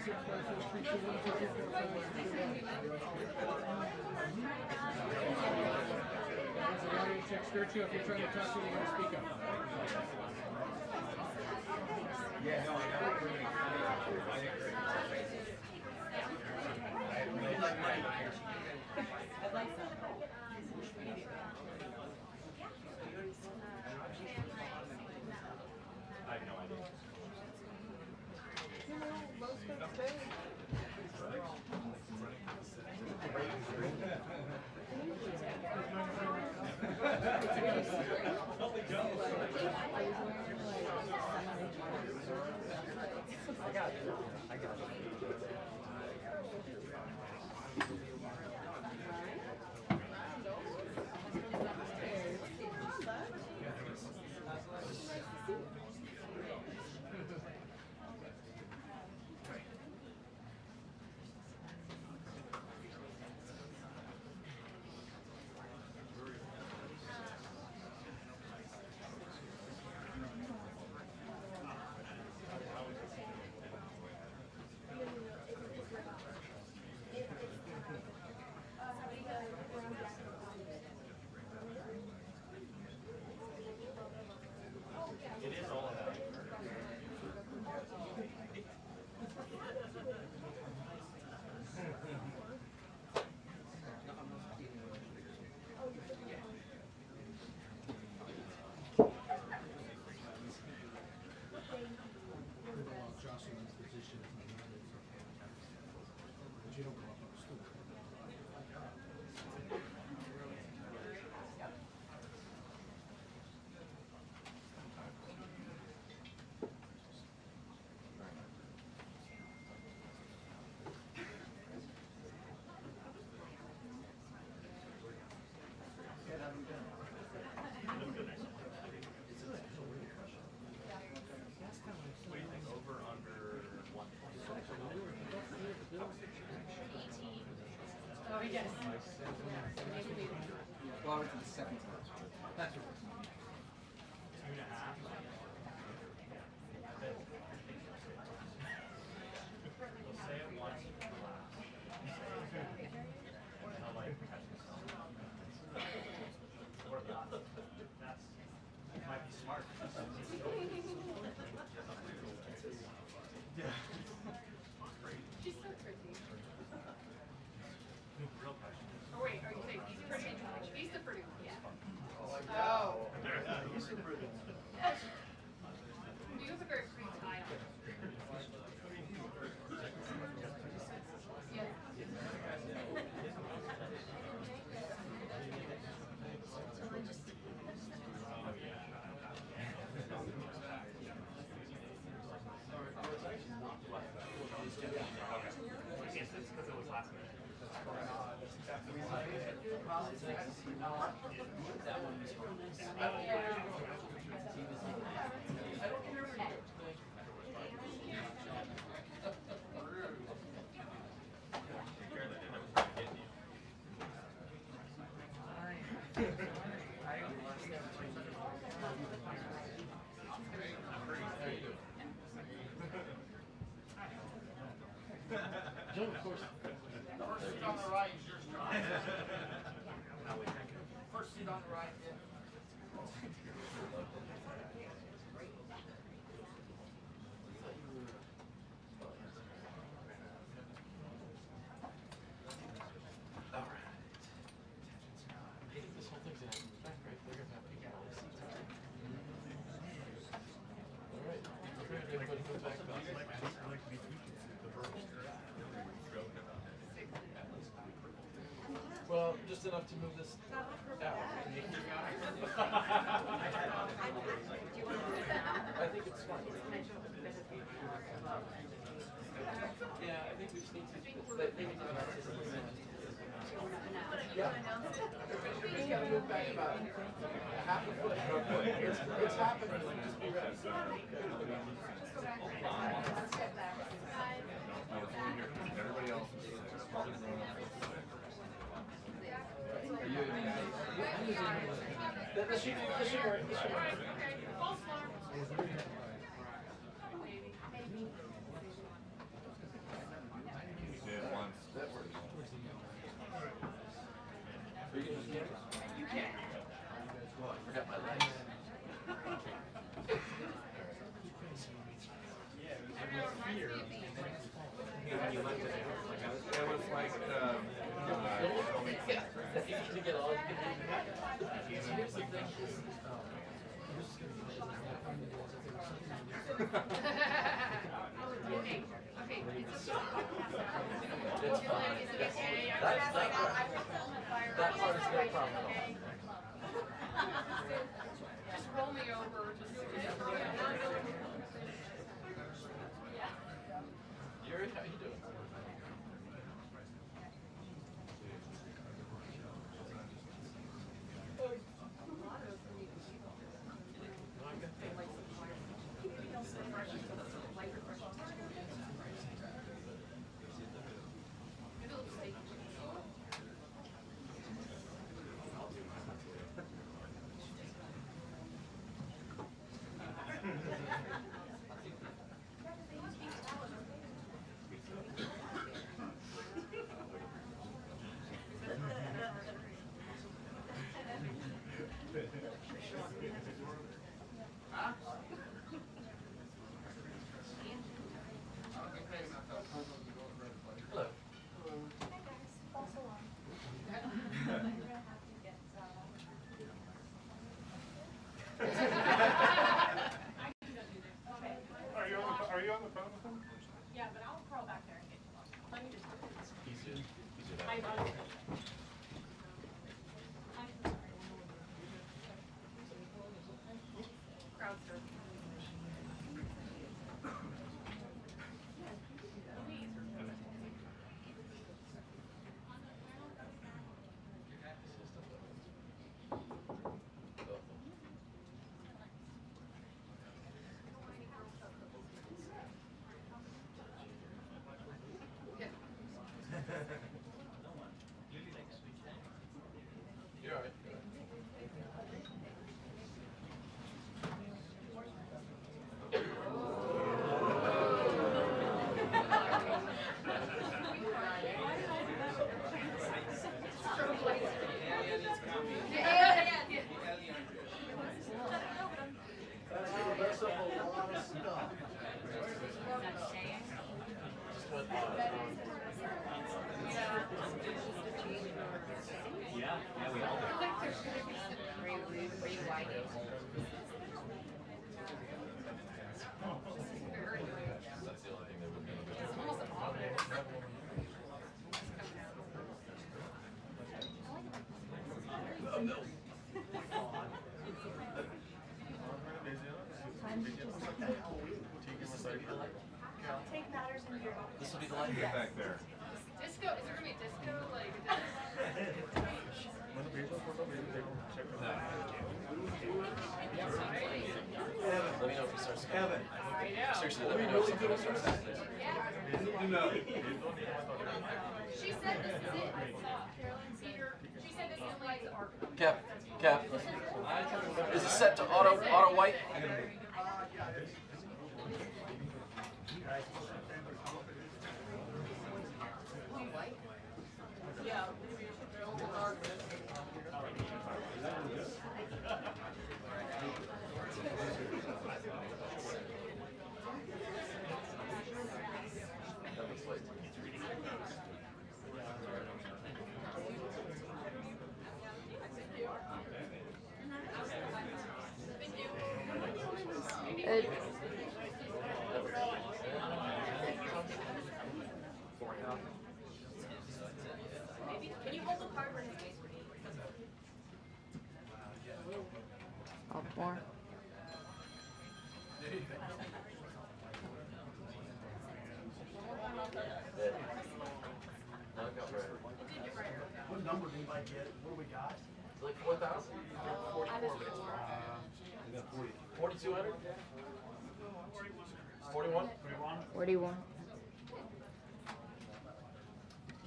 Check skirt you if you're trying to talk to you, you're going to speak up. Yeah, no, I know. I'd like some. I have no idea. I got it. It is all about Jocelyn's position is not but you don't go up on the stool. What do you think? Over, under 120? Oh, yes. Well, I went to the second time. That's what 2.5. We'll say it once. I'll like catch myself. Or not. That's might be smart. Yeah. She's so pretty. Real question. Oh, wait, are you saying he's pretty? He's the pretty one. Yeah. Oh. he's super pretty. You have a very pretty tie on. Yeah. Yes, it's because it was last minute. Joe, of course. First seat on the right is yours, John. First seat on the right, yeah. This whole thing's gonna happen back, right? They're gonna have people on the seats. All right. Everybody go back about well, just enough to move this out. I think it's smart. Yeah, I think we just need to. Yeah. Just gotta move back about half a foot. It's happening. Just be ready. Everybody else is probably grown up. Are you? This should work. This should work. False alarm. Okay, it's a It's fine. That part is no problem at all. just roll me over. Yuri, how you doing? Hello. Are you on the phone with him? Yeah, but I'll crawl back there and get you on. Let me just. Easier that I way. know. Crowd surf. You're all right. That's a lot of stuff. Just went Yeah, we all do. That's the only thing that would be. Take matters into your own. This will be the light. Get back there. Disco, is there gonna be a disco, like? Let me know if he starts. Kevin. Seriously, let me know if something starts happening. No. She said this is it. Carolyn Cedar, she said this is like art. Cap. Is it set to auto white? Yeah. That looks like. Can you hold the card for his face? Up more. What number did anybody get? What do we got? Like 4,000? 44 minutes. 4,200? 41? 41.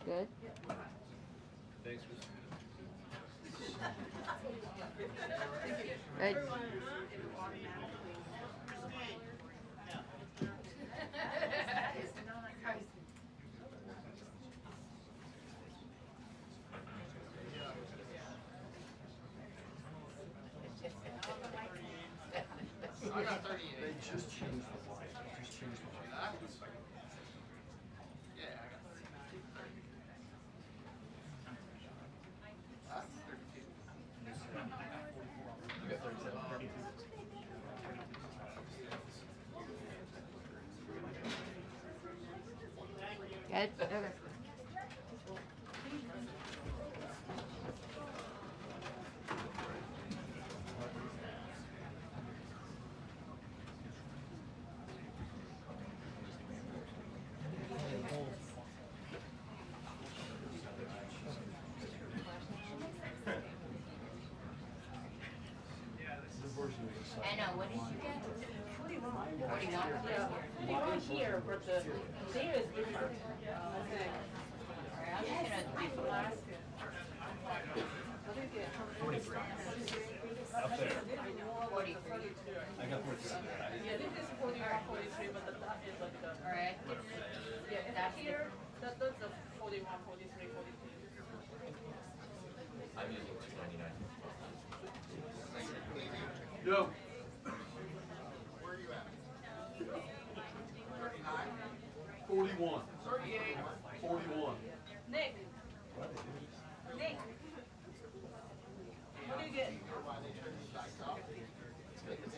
Good. Thanks for. Good. I got 38. They just changed the light. Just changed the light. Yeah, I got 30. Huh? 32. You got 37. Heads? Okay. Anna, what did you get? 41. 41. Yeah, 41 here, but the there is different. Okay. Alright, I'm just gonna do the last. What did you get? 43. Up there. 43. I got 43. Yeah, this is 41, 43, but that is like the. Alright. Yeah, That's it's here. That's the 41, 43, 42. I'm using 299. Yo. Where are you at? 41. 38. 41. Nick. Nick. What do you get?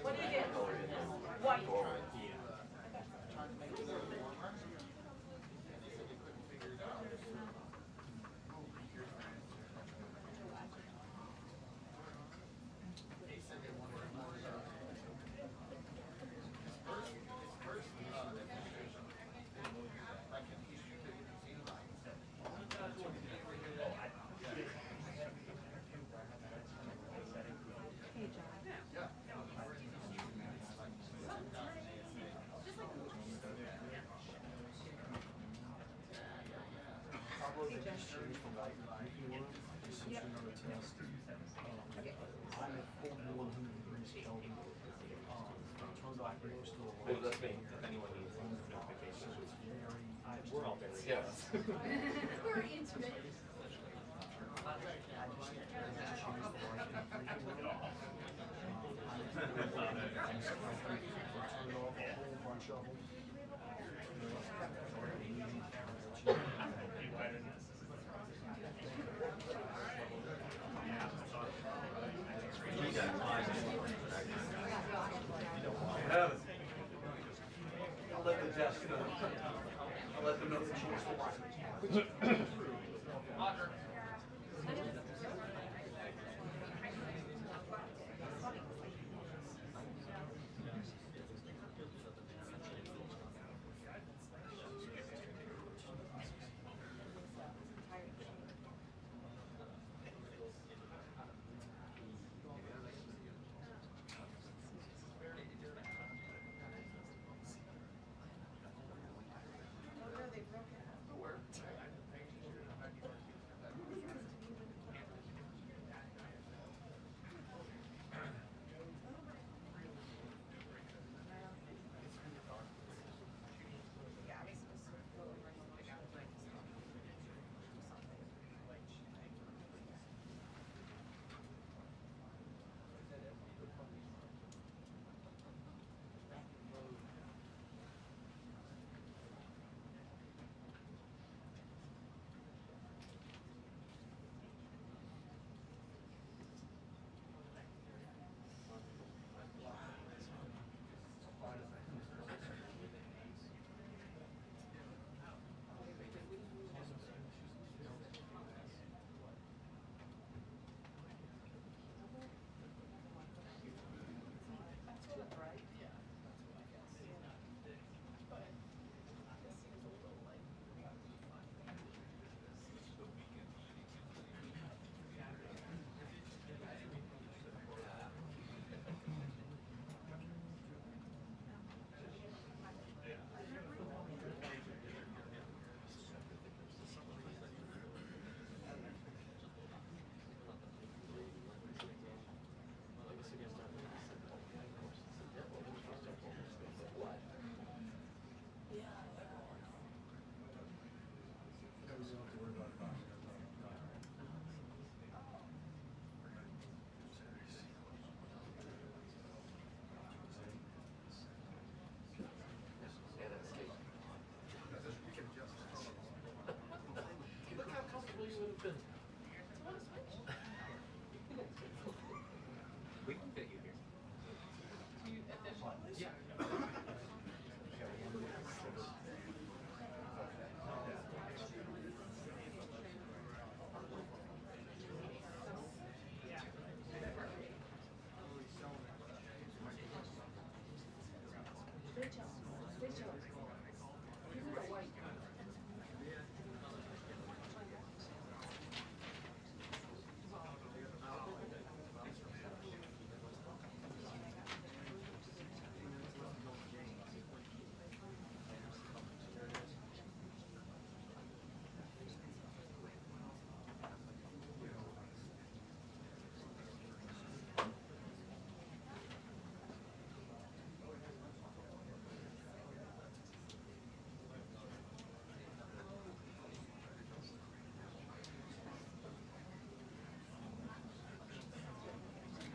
What do you get? White. Well, that's me. If anyone needs notifications. We're all very. Yes. We're intimate. Have it. I'll let the desk know. I'll let them know the chief's watching.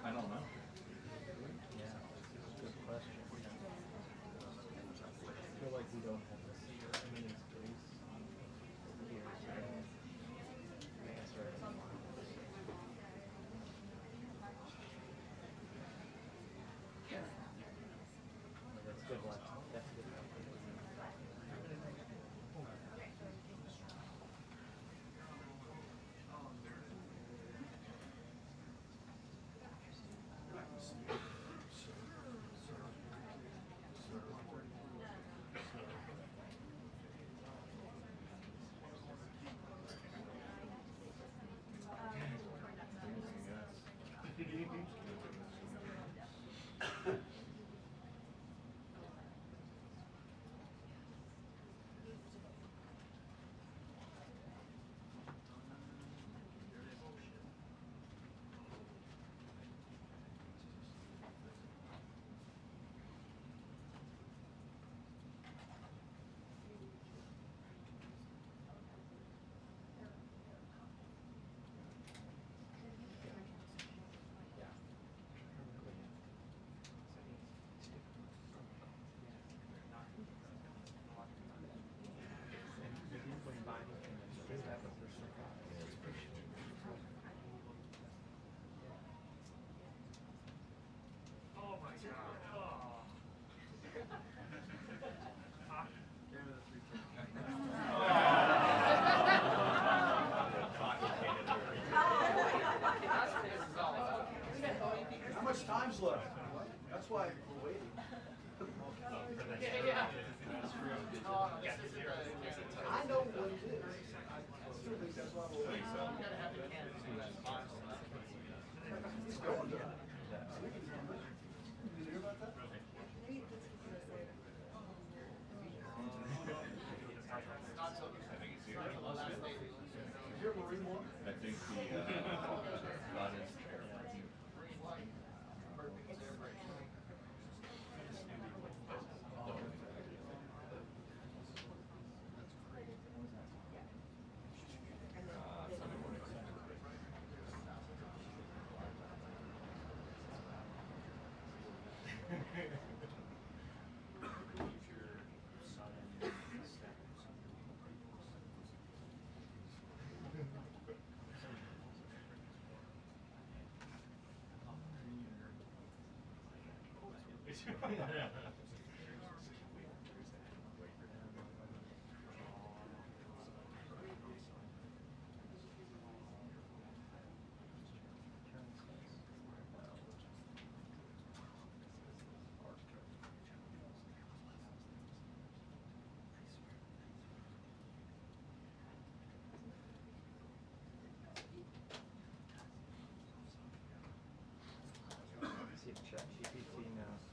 I don't know. Yeah, it's a good question. I feel like we don't have this eminence grace here today. Answer it. That's a good one. That's a good one. How much time's left? That's why we're waiting. I know what it is. I still think that's why we're waiting. It's going to. Did you hear about that? Did you hear Marine One? I think the, God is See if ChatGPT knows.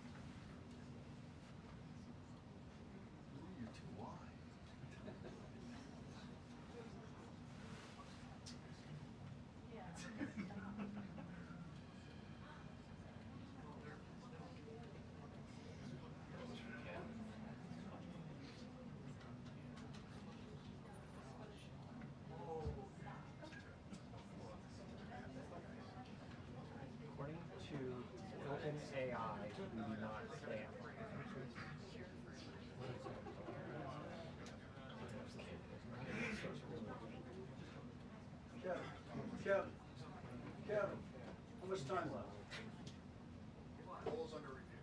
You're too wide. According to OpenAI, we do not stand. Kevin, how much time left? Polls under review.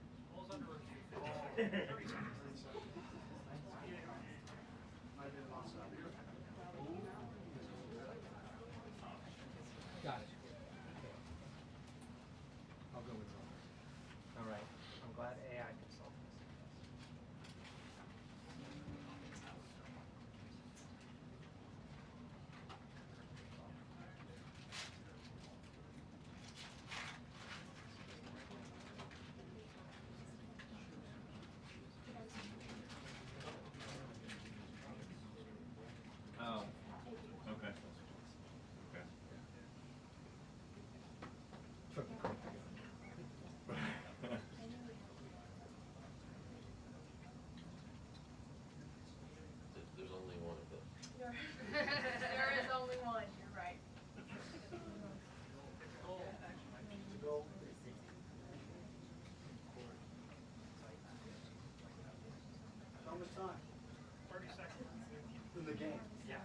Got it. I'll go with that. All right. I'm glad AI can solve this. There is only one, you're right. How much time? 30 seconds. In the game? Yeah.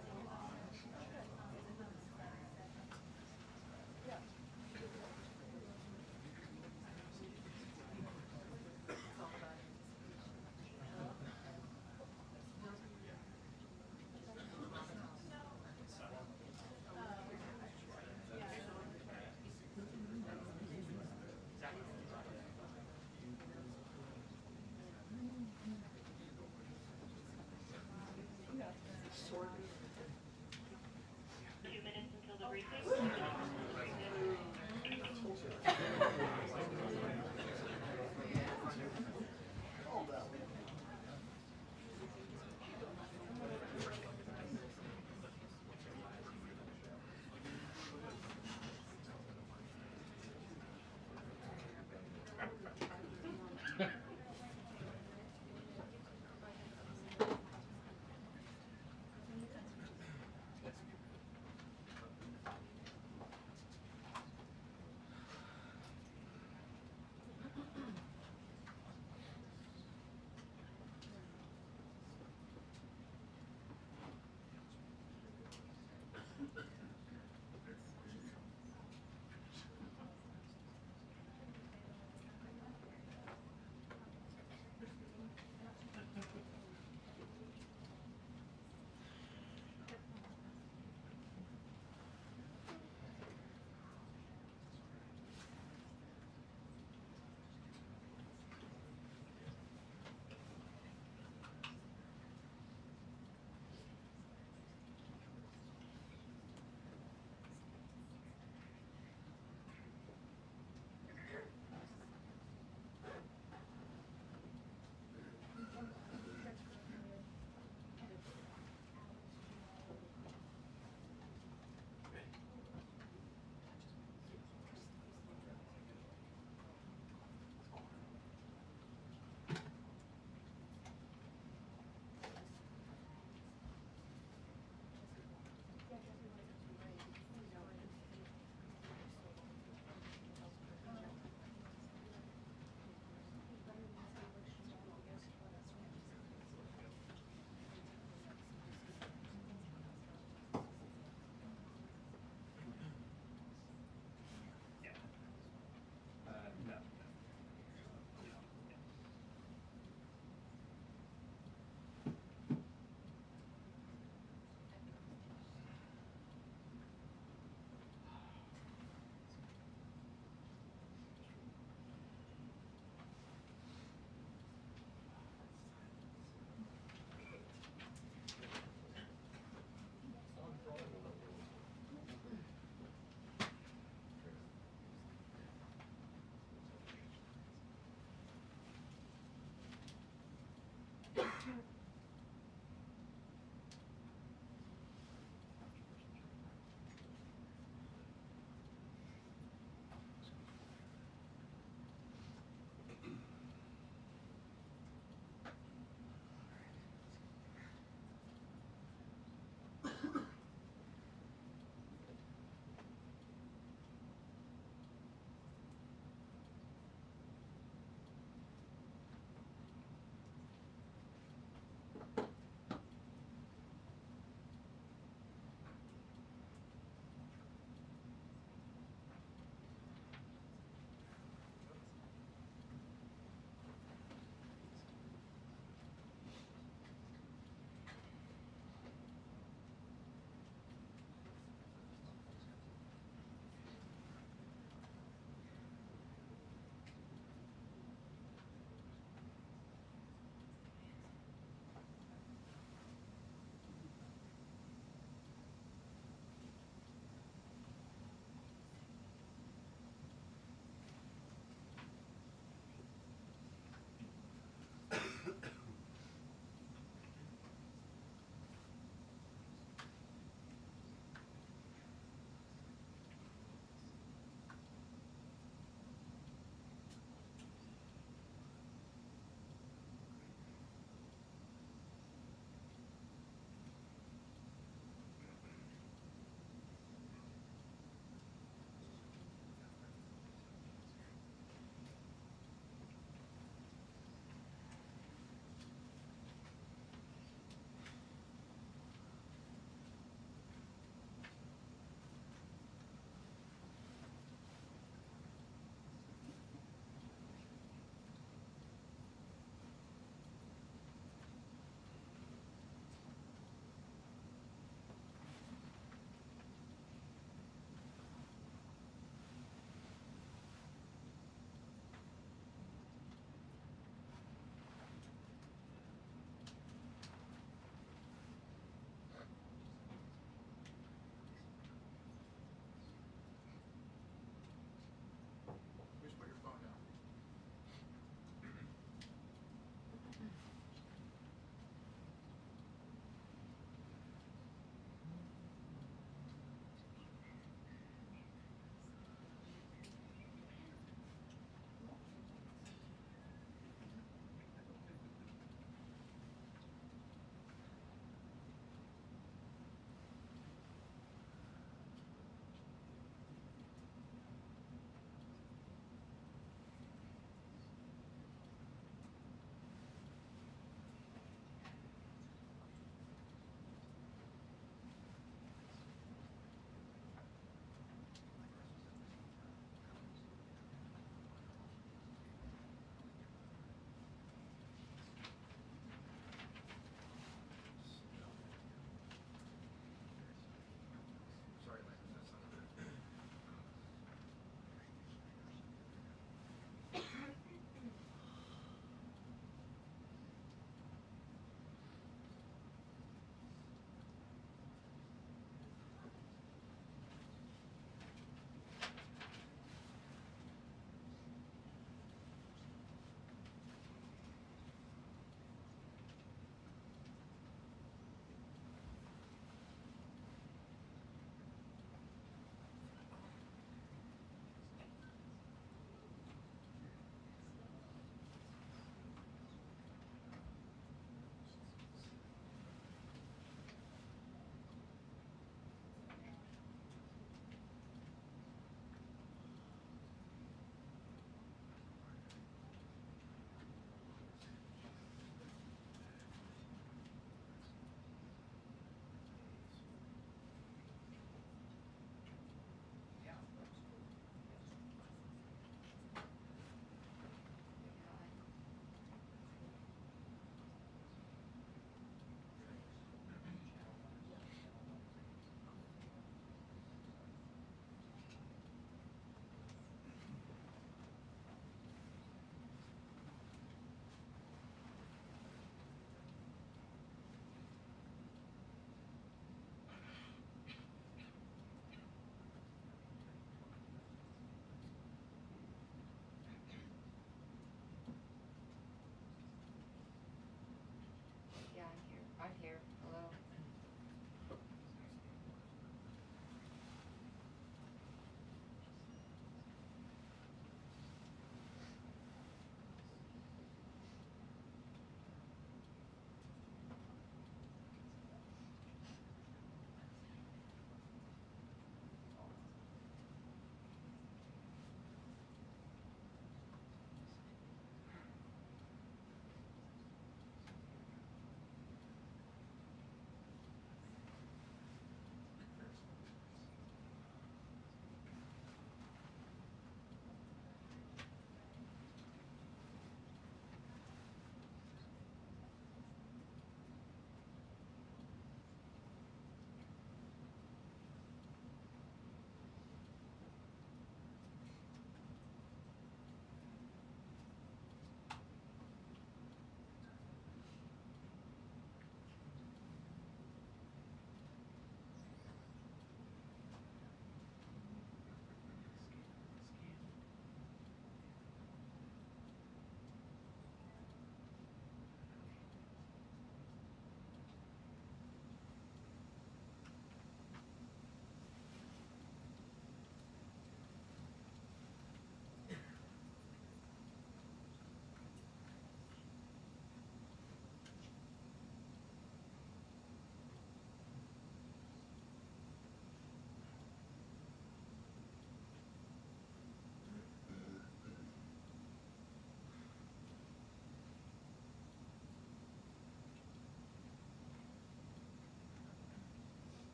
here. Hello.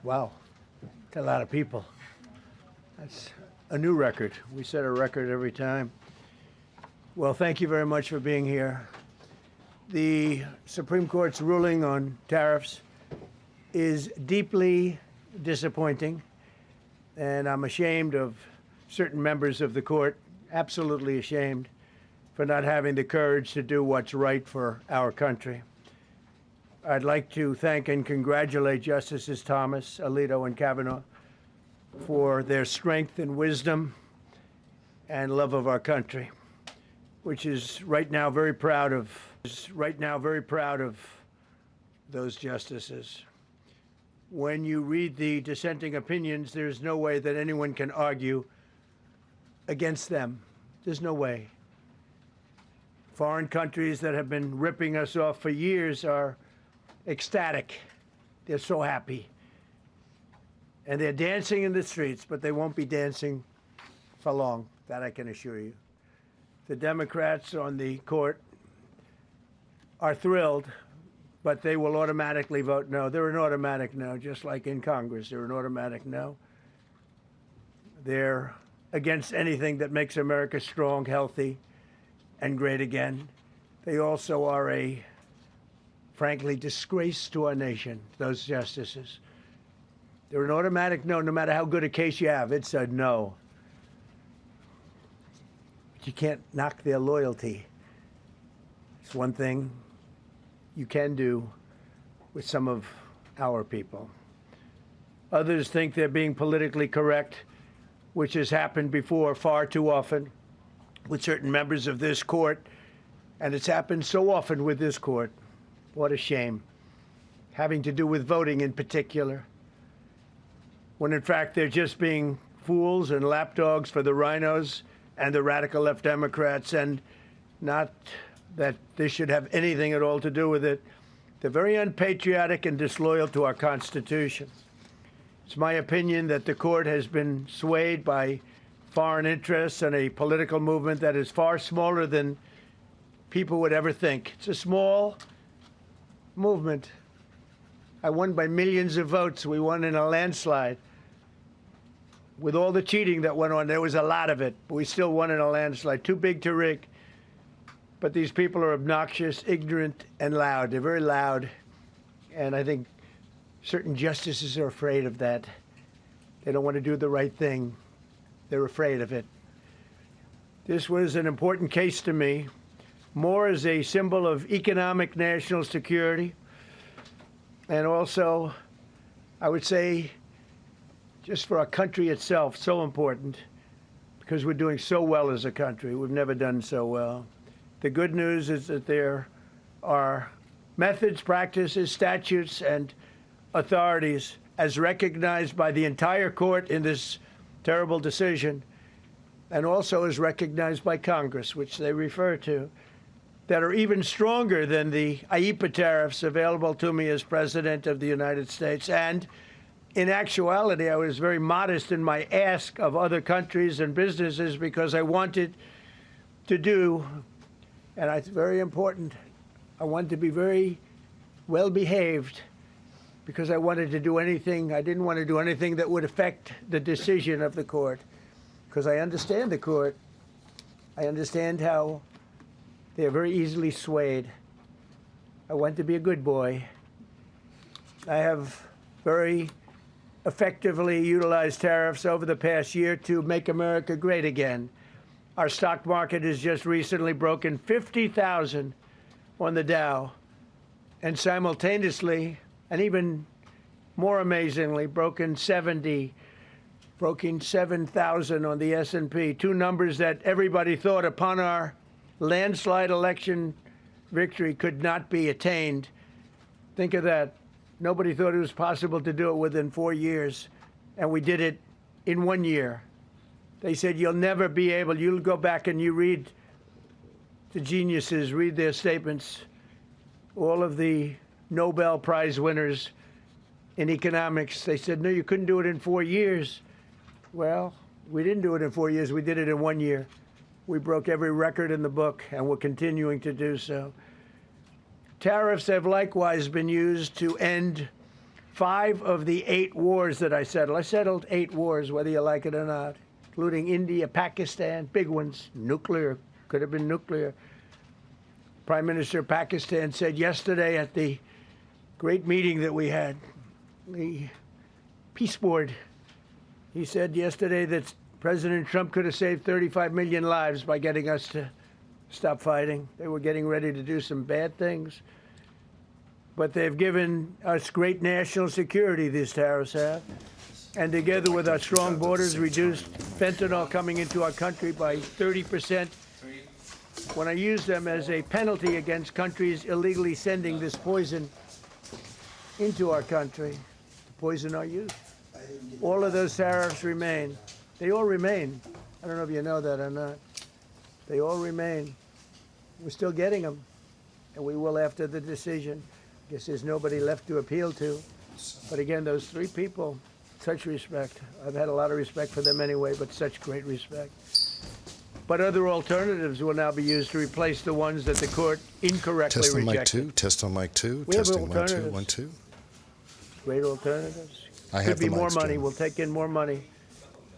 Wow, that's a lot of people. That's a new record. We set a record every time. Well, thank you very much for being here. The Supreme Court's ruling on tariffs is deeply disappointing, and I'm ashamed of certain members of the court, absolutely ashamed, for not having the courage to do what's right for our country. I'd like to thank and congratulate Justices Thomas, Alito, and Kavanaugh for their strength and wisdom and love of our country, which is right now very proud of those justices. When you read the dissenting opinions, there's no way that anyone can argue against them. There's no way. Foreign countries that have been ripping us off for years are ecstatic. They're so happy. And they're dancing in the streets, but they won't be dancing for long, that I can assure you. The Democrats on the court are thrilled, but they will automatically vote no. They're an automatic no, just like in Congress. They're an automatic no. They're against anything that makes America strong, healthy, and great again. They also are a frankly, disgrace to our nation, those justices. They're an automatic no, no matter how good a case you have. It's a no. But you can't knock their loyalty. It's one thing you can do. with some of our people. Others think they're being politically correct, which has happened before far too often with certain members of this court, and it's happened so often with this court. What a shame. Having to do with voting in particular, when in fact they're just being fools and lapdogs for the rhinos and the radical left Democrats, and not that this should have anything at all to do with it. They're very unpatriotic and disloyal to our Constitution. It's my opinion that the court has been swayed by foreign interests and a political movement that is far smaller than people would ever think. It's a small movement. I won by millions of votes. We won in a landslide. With all the cheating that went on, there was a lot of it, but we still won in a landslide. Too big to rig. But these people are obnoxious, ignorant, and loud. They're very loud. And I think certain justices are afraid of that. They don't want to do the right thing. They're afraid of it. This was an important case to me, more as a symbol of economic national security, and also, I would say, just for our country itself, so important, because we're doing so well as a country. We've never done so well. The good news is that there are methods, practices, statutes, and authorities, as recognized by the entire court in this terrible decision, and also as recognized by Congress, which they refer to, that are even stronger than the IEEPA tariffs available to me as President of the United States. And in actuality, I was very modest in my ask of other countries and businesses because I wanted to do, and it's very important, I wanted to be very well behaved, because I wanted to do anything, I didn't want to do anything that would affect the decision of the court, because I understand the court. I understand how they're very easily swayed. I want to be a good boy. I have very effectively utilized tariffs over the past year to make America great again. Our stock market has just recently broken 50,000 on the Dow, and simultaneously, and even more amazingly, broken 7,000 on the S&P, two numbers that everybody thought upon our landslide election victory could not be attained. Think of that. Nobody thought it was possible to do it within 4 years, and we did it in 1 year. They said, you'll never be able, you'll go back and you read the geniuses, read their statements, all of the Nobel Prize winners in economics. They said, no, you couldn't do it in 4 years. Well, we didn't do it in 4 years. We did it in 1 year. We broke every record in the book, and we're continuing to do so. Tariffs have likewise been used to end 5 of the 8 wars that I settled. I settled 8 wars, whether you like it or not, including India, Pakistan, big ones, nuclear, could have been nuclear. Prime Minister of Pakistan said yesterday at the great meeting that we had, the Peace Board, he said yesterday that President Trump could have saved 35 million lives by getting us to stop fighting. They were getting ready to do some bad things. But they've given us great national security, these tariffs have. And together with our strong borders, reduced fentanyl coming into our country by 30%. When I use them as a penalty against countries illegally sending this poison into our country, to poison our youth, all of those tariffs remain. They all remain. I don't know if you know that or not. They all remain. We're still getting them, and we will after the decision. I guess there's nobody left to appeal to. But again, those 3 people, such respect. I've had a lot of respect for them anyway, but such great respect. But other alternatives will now be used to replace the ones that the court incorrectly Test on mic rejected. 2. Test on mic 2. We have Testing 1 2 alternatives. 1 2. Great alternatives. I have Could be the more mics, money. Jim. We'll take in more money.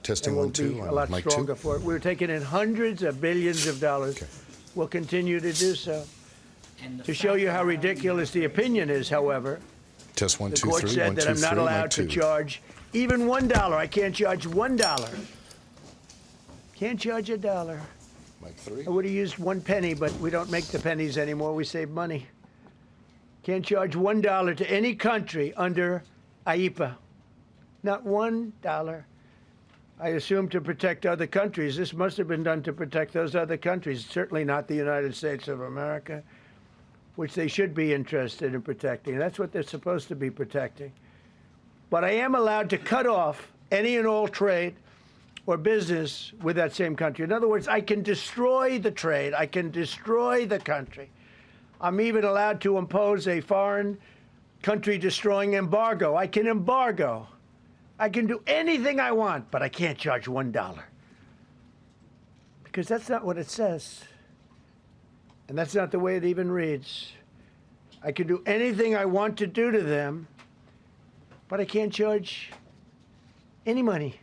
Testing And we'll 1 2 be a on lot mic stronger 2. for it. We're taking in hundreds of billions of dollars. Okay. We'll continue to do so. To show you how ridiculous the opinion is, however, Test 1 the 2 court 3 said 1 that 2 I'm not 3 allowed mic to 2. charge even $1. I can't charge $1. Can't charge $1. Mic 3. I would have used 1 penny, but we don't make the pennies anymore. We save money. Can't charge $1 to any country under IEPA. Not $1. I assume to protect other countries. This must have been done to protect those other countries, certainly not the United States of America, which they should be interested in protecting. That's what they're supposed to be protecting. But I am allowed to cut off any and all trade or business with that same country. In other words, I can destroy the trade. I can destroy the country. I'm even allowed to impose a foreign country destroying embargo. I can embargo. I can do anything I want, but I can't charge $1. Because that's not what it says. And that's not the way it even reads. I can do anything I want to do to them, but I can't charge any money.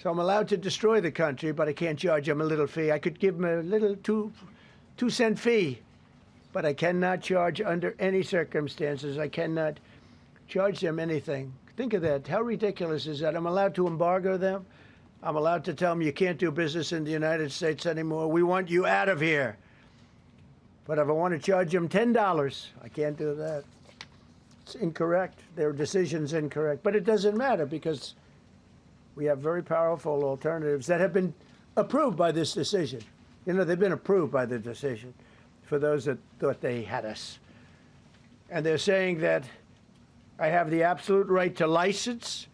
So I'm allowed to destroy the country, but I can't charge them a little fee. I could give them a little two-cent fee, but I cannot charge under any circumstances. I cannot charge them anything. Think of that. How ridiculous is that? I'm allowed to embargo them. I'm allowed to tell them you can't do business in the United States anymore. We want you out of here. But if I want to charge them $10, I can't do that. It's incorrect. Their decision's incorrect. But it doesn't matter because we have very powerful alternatives that have been approved by this decision. You know, they've been approved by the decision for those that thought they had us. And they're saying that I have the absolute right to license,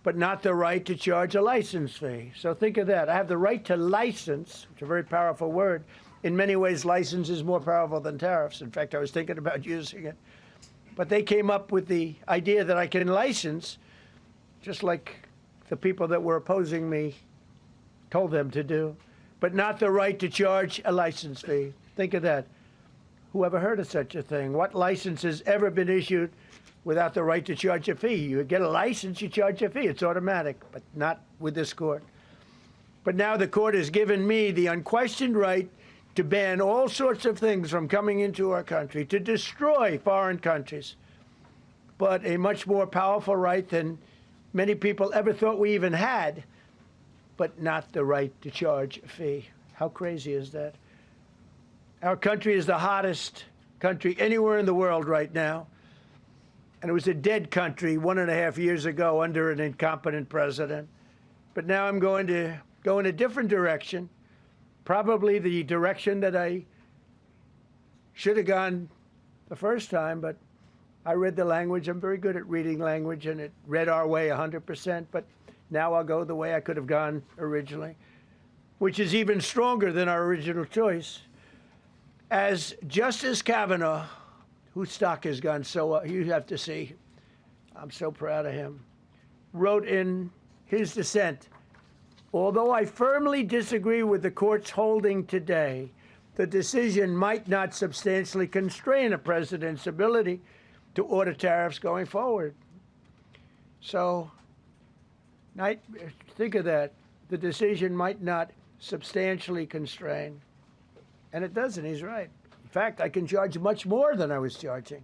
but not the right to charge a license fee. So think of that. I have the right to license, which is a very powerful word. In many ways, license is more powerful than tariffs. In fact, I was thinking about using it. But they came up with the idea that I can license, just like the people that were opposing me told them to do, but not the right to charge a license fee. Think of that. Who ever heard of such a thing? What license has ever been issued without the right to charge a fee? You get a license, you charge a fee. It's automatic, but not with this court. But now the court has given me the unquestioned right to ban all sorts of things from coming into our country, to destroy foreign countries, but a much more powerful right than many people ever thought we even had, but not the right to charge a fee. How crazy is that? Our country is the hottest country anywhere in the world right now. And it was a dead country 1.5 years ago under an incompetent president. But now I'm going to go in a different direction, probably the direction that I should have gone the first time, but I read the language. I'm very good at reading language, and it read our way 100%, but now I'll go the way I could have gone originally, which is even stronger than our original choice. As Justice Kavanaugh, whose stock has gone so up, you have to see, I'm so proud of him, wrote in his dissent, although I firmly disagree with the court's holding today, the decision might not substantially constrain a president's ability to order tariffs going forward. So, think of that. The decision might not substantially constrain. And it doesn't, he's right. In fact, I can charge much more than I was charging.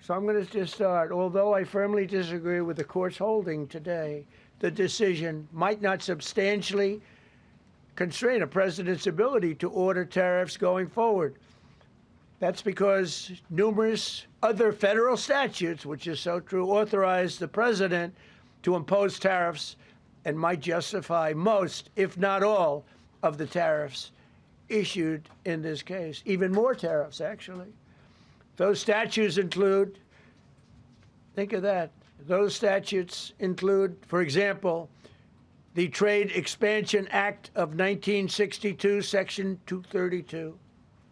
So I'm going to just start. Although I firmly disagree with the court's holding today, the decision might not substantially constrain a president's ability to order tariffs going forward. That's because numerous other federal statutes, which is so true, authorize the president to impose tariffs and might justify most, if not all, of the tariffs issued in this case. Even more tariffs, actually. Those statutes include, think of that, those statutes include, for example, the Trade Expansion Act of 1962, Section 232.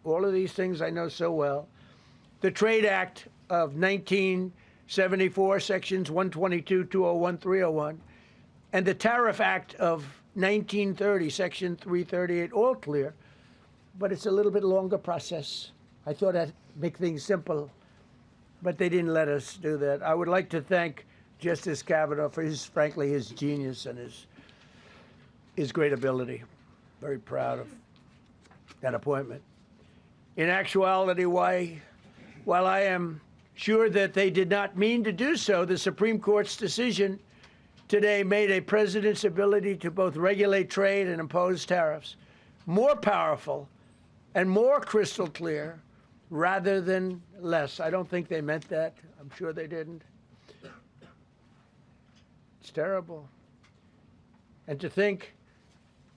All of these things I know so well. The Trade Act of 1974, Sections 122, 201, 301. And the Tariff Act of 1930, Section 338, all clear. But it's a little bit longer process. I thought I'd make things simple, but they didn't let us do that. I would like to thank Justice Kavanaugh for frankly, his genius and his great ability. Very proud of that appointment. In actuality, while I am sure that they did not mean to do so, the Supreme Court's decision today made a president's ability to both regulate trade and impose tariffs more powerful and more crystal clear rather than less. I don't think they meant that. I'm sure they didn't. It's terrible. And to think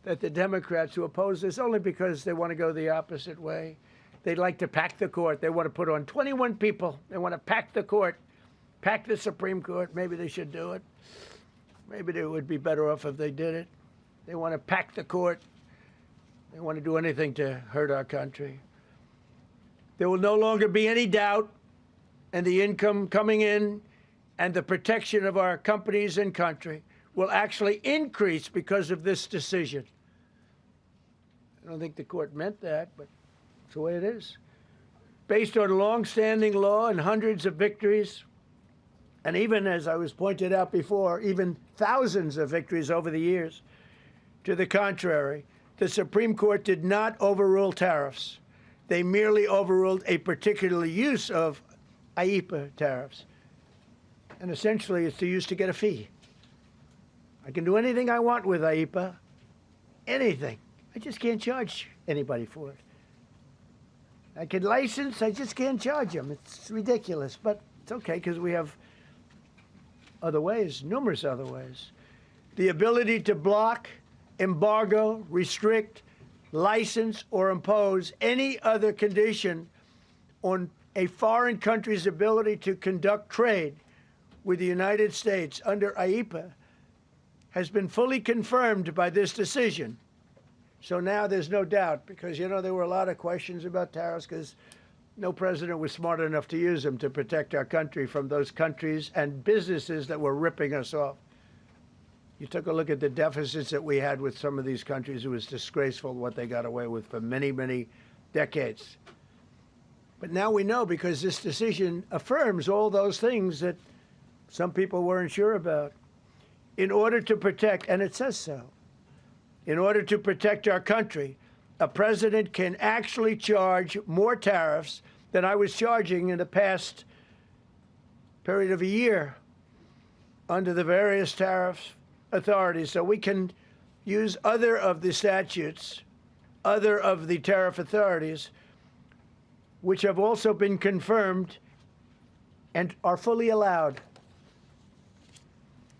that the Democrats who oppose this only because they want to go the opposite way, they'd like to pack the court. They want to put on 21 people. They want to pack the court, pack the Supreme Court. Maybe they should do it. Maybe they would be better off if they did it. They want to pack the court. They want to do anything to hurt our country. There will no longer be any doubt, and the income coming in and the protection of our companies and country will actually increase because of this decision. I don't think the court meant that, but it's the way it is. Based on long-standing law and hundreds of victories, and even, as I was pointed out before, even thousands of victories over the years, to the contrary, the Supreme Court did not overrule tariffs. They merely overruled a particular use of IEEPA tariffs. And essentially, it's used to get a fee. I can do anything I want with IEEPA, anything. I just can't charge anybody for it. I can license, I just can't charge them. It's ridiculous, but it's okay because we have other ways, numerous other ways. The ability to block, embargo, restrict, license, or impose any other condition on a foreign country's ability to conduct trade with the United States under IEEPA has been fully confirmed by this decision. So now there's no doubt, because, you know, there were a lot of questions about tariffs because no president was smart enough to use them to protect our country from those countries and businesses that were ripping us off. You took a look at the deficits that we had with some of these countries. It was disgraceful what they got away with for many, many decades. But now we know, because this decision affirms all those things that some people weren't sure about. In order to protect, and it says so, in order to protect our country, a president can actually charge more tariffs than I was charging in the past period of a year under the various tariff authorities. So we can use other of the statutes, other of the tariff authorities, which have also been confirmed and are fully allowed.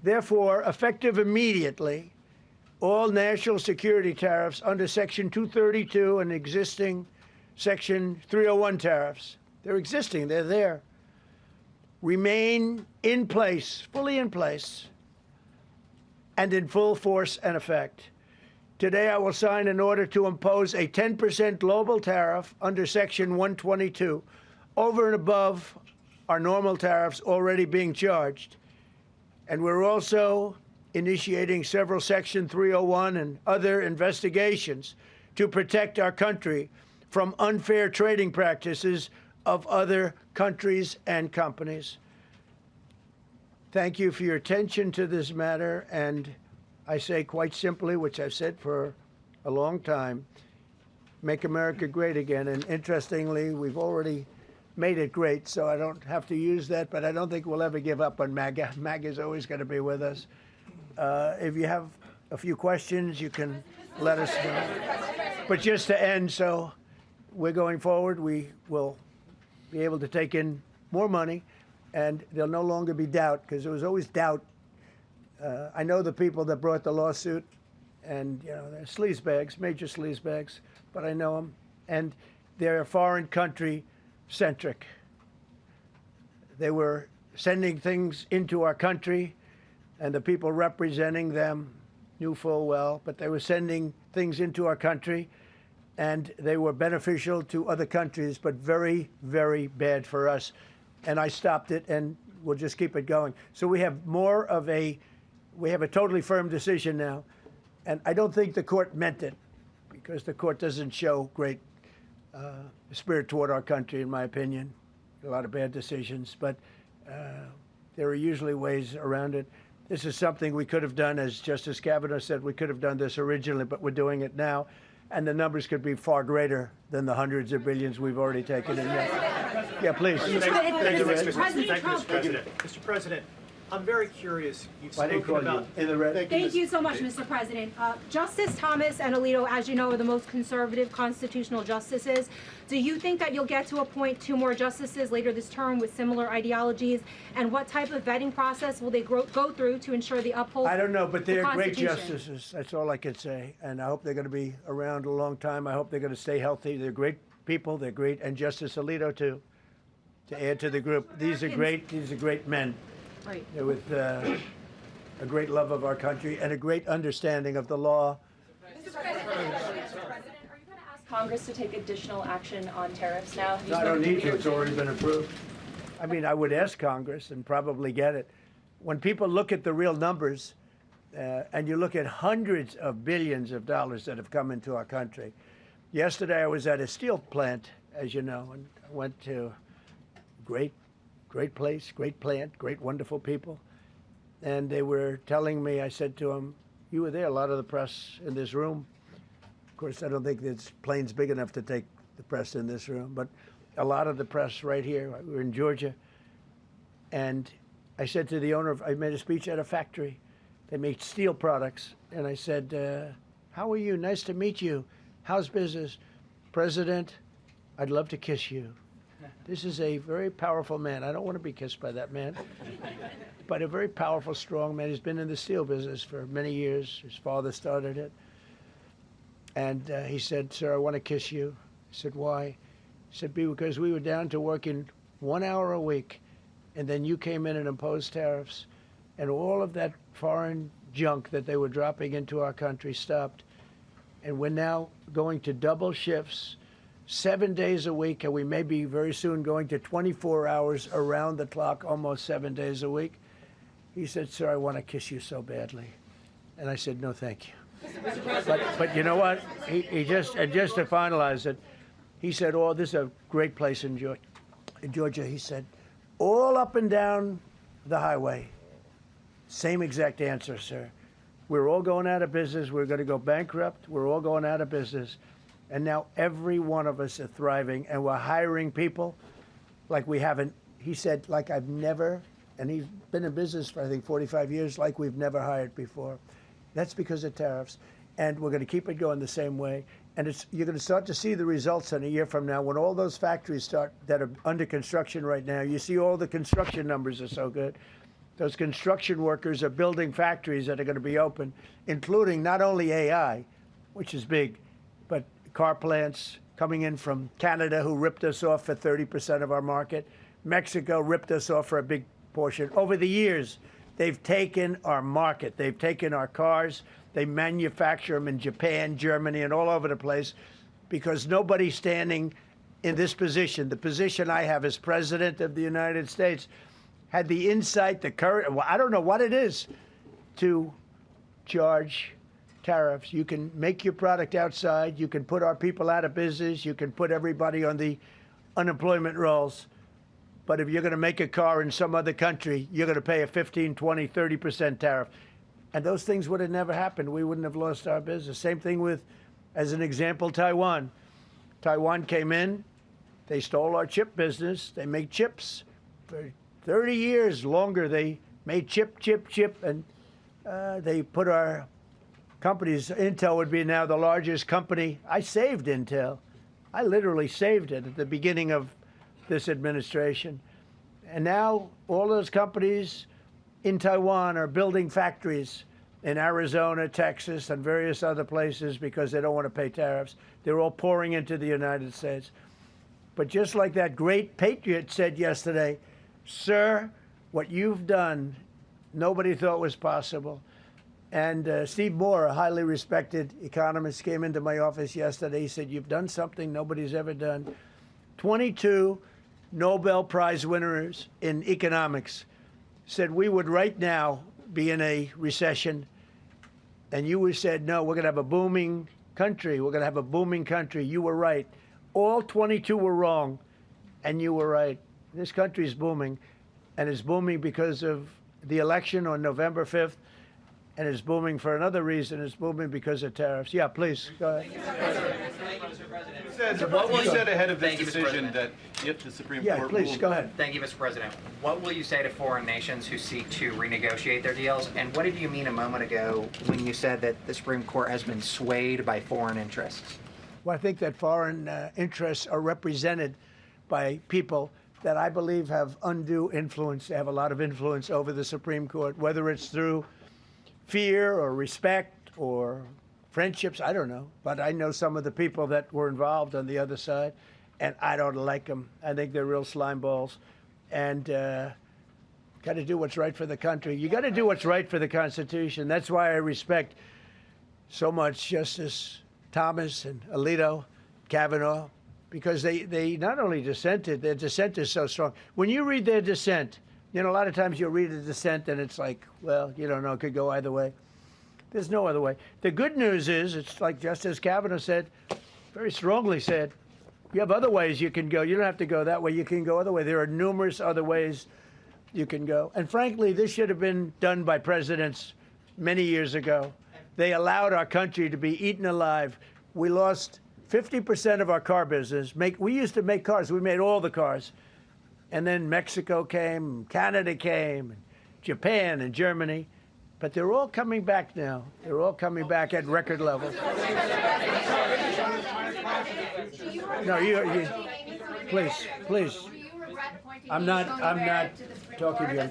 Therefore, effective immediately, all national security tariffs under Section 232 and existing Section 301 tariffs, they're existing, they're there, remain in place, fully in place, and in full force and effect. Today, I will sign an order to impose a 10% global tariff under Section 122 over and above our normal tariffs already being charged. And we're also initiating several Section 301 and other investigations to protect our country from unfair trading practices of other countries and companies. Thank you for your attention to this matter, and I say quite simply, which I've said for a long time, make America great again. And interestingly, we've already made it great, so I don't have to use that, but I don't think we'll ever give up on MAGA. MAGA is always going to be with us. If you have a few questions, you can let us know. But just to end, so we're going forward, we will be able to take in more money, and there'll no longer be doubt, because there was always doubt. I know the people that brought the lawsuit, and, you know, they're sleazebags, major sleazebags, but I know them, and they're foreign country centric. They were sending things into our country, and the people representing them knew full well, but they were sending things into our country, and they were beneficial to other countries, but very, very bad for us. And I stopped it, and we'll just keep it going. So we have more of we have a totally firm decision now, and I don't think the court meant it, because the court doesn't show great spirit toward our country, in my opinion. A lot of bad decisions, but there are usually ways around it. This is something we could have done, as Justice Kavanaugh said, we could have done this originally, but we're doing it now, and the numbers could be far greater than the hundreds of billions we've already taken in. Yeah, please. Thank you, Mr. President. Mr. President, I'm very curious. You've I didn't spoken call about. you. In the red. Thank you so much, Mr. President. Justice Thomas and Alito, as you know, are the most conservative constitutional justices. Do you think that you'll get to appoint 2 more justices later this term with similar ideologies? And what type of vetting process will they go through to ensure they uphold I don't know, but they're the great Constitution? justices. That's all I can say. And I hope they're going to be around a long time. I hope they're going to stay healthy. They're great people. They're great. And Justice Alito, too, to add to the group. These are great men. Right. They're with a great love of our country and a great understanding of the law. Mr. President, are you going to ask Congress to take additional action on tariffs now? No, I don't need to. It's already been approved. I mean, I would ask Congress and probably get it. When people look at the real numbers, and you look at hundreds of billions of dollars that have come into our country. Yesterday, I was at a steel plant, as you know, and I went to great place, great plant, great, wonderful people. And they were telling me, I said to them, you were there, a lot of the press in this room. Of course, I don't think this plane's big enough to take the press in this room, but a lot of the press right here. We were in Georgia. And I said to the owner, I made a speech at a factory. They make steel products. And I said, how are you? Nice to meet you. How's business? President, I'd love to kiss you. This is a very powerful man. I don't want to be kissed by that man. But a very powerful, strong man. He's been in the steel business for many years. His father started it. And he said, sir, I want to kiss you. I said, why? He said, because we were down to working 1 hour a week. And then you came in and imposed tariffs. And all of that foreign junk that they were dropping into our country stopped. And we're now going to double shifts, 7 days a week, and we may be very soon going to 24 hours around the clock, almost 7 days a week. He said, sir, I want to kiss you so badly. And I said, no, thank you. But you know what? He just to finalize it, he said, oh, this is a great place in Georgia. He said, all up and down the highway, same exact answer, sir. We're all going out of business. We're going to go bankrupt. We're all going out of business. And now every one of us are thriving, and we're hiring people like we haven't. He said, like I've never, and he's been in business for, I think, 45 years, like we've never hired before. That's because of tariffs. And we're going to keep it going the same way. And you're going to start to see the results in a year from now when all those factories start that are under construction right now. You see all the construction numbers are so good. Those construction workers are building factories that are going to be open, including not only AI, which is big, but car plants coming in from Canada, who ripped us off for 30% of our market. Mexico ripped us off for a big portion. Over the years, they've taken our market. They've taken our cars. They manufacture them in Japan, Germany, and all over the place because nobody's standing in this position. The position I have as President of the United States had the insight, the courage, well, I don't know what it is, to charge tariffs. You can make your product outside. You can put our people out of business. You can put everybody on the unemployment rolls. But if you're going to make a car in some other country, you're going to pay a 15, 20, 30% tariff. And those things would have never happened. We wouldn't have lost our business. Same thing with, as an example, Taiwan. Taiwan came in. They stole our chip business. They make chips. For 30 years longer, they made chip. And they put our companies. Intel would be now the largest company. I saved Intel. I literally saved it at the beginning of this administration. And now all those companies in Taiwan are building factories in Arizona, Texas, and various other places because they don't want to pay tariffs. They're all pouring into the United States. But just like that great patriot said yesterday, sir, what you've done, nobody thought was possible. And Steve Moore, a highly respected economist, came into my office yesterday. He said, you've done something nobody's ever done. 22 Nobel Prize winners in economics said we would right now be in a recession. And you said, no, we're going to have a booming country. We're going to have a booming country. You were right. All 22 were wrong, and you were right. This country is booming, and it's booming because of the election on November 5th. And it's booming for another reason. It's booming because of tariffs. Yeah, please, go ahead. Thank you, Mr. President. What will you said ahead of this Thank you, Mr. decision President. that if the Supreme Yeah, Court please, ruled- go ahead. Thank you, Mr. President. What will you say to foreign nations who seek to renegotiate their deals? And what did you mean a moment ago when you said that the Supreme Court has been swayed by foreign interests? Well, I think that foreign interests are represented by people that I believe have undue influence, have a lot of influence over the Supreme Court, whether it's through fear or respect or friendships, I don't know. But I know some of the people that were involved on the other side, and I don't like them. I think they're real slime balls. And got to do what's right for the country. You got to do what's right for the Constitution. That's why I respect so much Justice Thomas and Alito, Kavanaugh, because they not only dissented, their dissent is so strong. When you read their dissent, you know, a lot of times you'll read a dissent and it's like, well, you don't know, it could go either way. There's no other way. The good news is, it's like Justice Kavanaugh said, very strongly said, you have other ways you can go. You don't have to go that way. You can go other way. There are numerous other ways you can go. And frankly, this should have been done by presidents many years ago. They allowed our country to be eaten alive. We lost 50% of our car business. We used to make cars. We made all the cars. And then Mexico came, Canada came, and Japan and Germany. But they're all coming back now. They're all coming back at record levels. No, you please. I'm not talking to you.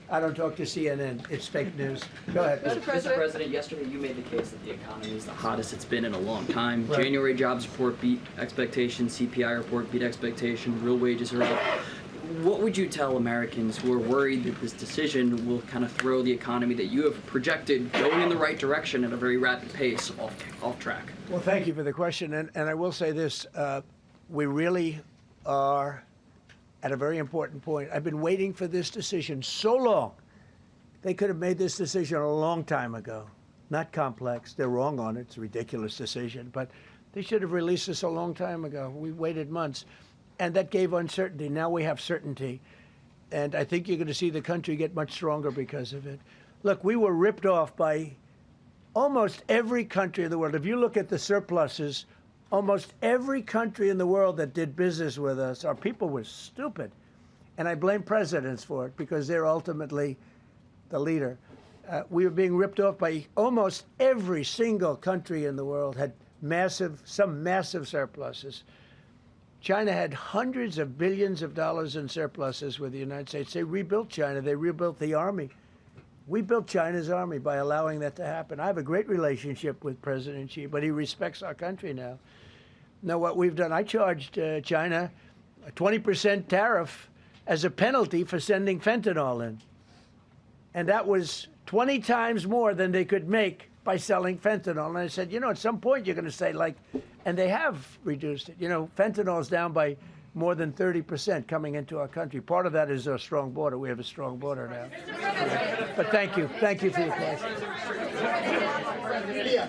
I don't talk to CNN. It's fake news. Go ahead. Mr. President, yesterday you made the case that the economy is the hottest it's been in a long time. Right. January jobs report beat expectations, CPI report beat expectations, real wages are up. What would you tell Americans who are worried that this decision will kind of throw the economy that you have projected going in the right direction at a very rapid pace off track? Well, thank you for the question. And I will say this, we really are at a very important point. I've been waiting for this decision so long. They could have made this decision a long time ago. Not complex. They're wrong on it. It's a ridiculous decision. But they should have released this a long time ago. We waited months. And that gave uncertainty. Now we have certainty. And I think you're going to see the country get much stronger because of it. Look, we were ripped off by almost every country in the world. If you look at the surpluses, almost every country in the world that did business with us, our people were stupid. And I blame presidents for it because they're ultimately the leader. We were being ripped off by almost every single country in the world, had some massive surpluses. China had hundreds of billions of dollars in surpluses with the United States. They rebuilt China. They rebuilt the army. We built China's army by allowing that to happen. I have a great relationship with President Xi, but he respects our country now. Now, what we've done, I charged China a 20% tariff as a penalty for sending fentanyl in. And that was 20 times more than they could make by selling fentanyl. And I said, you know, at some point you're going to say, like, and they have reduced it. You know, fentanyl is down by more than 30% coming into our country. Part of that is our strong border. We have a strong border now. But thank you. Thank you for your question.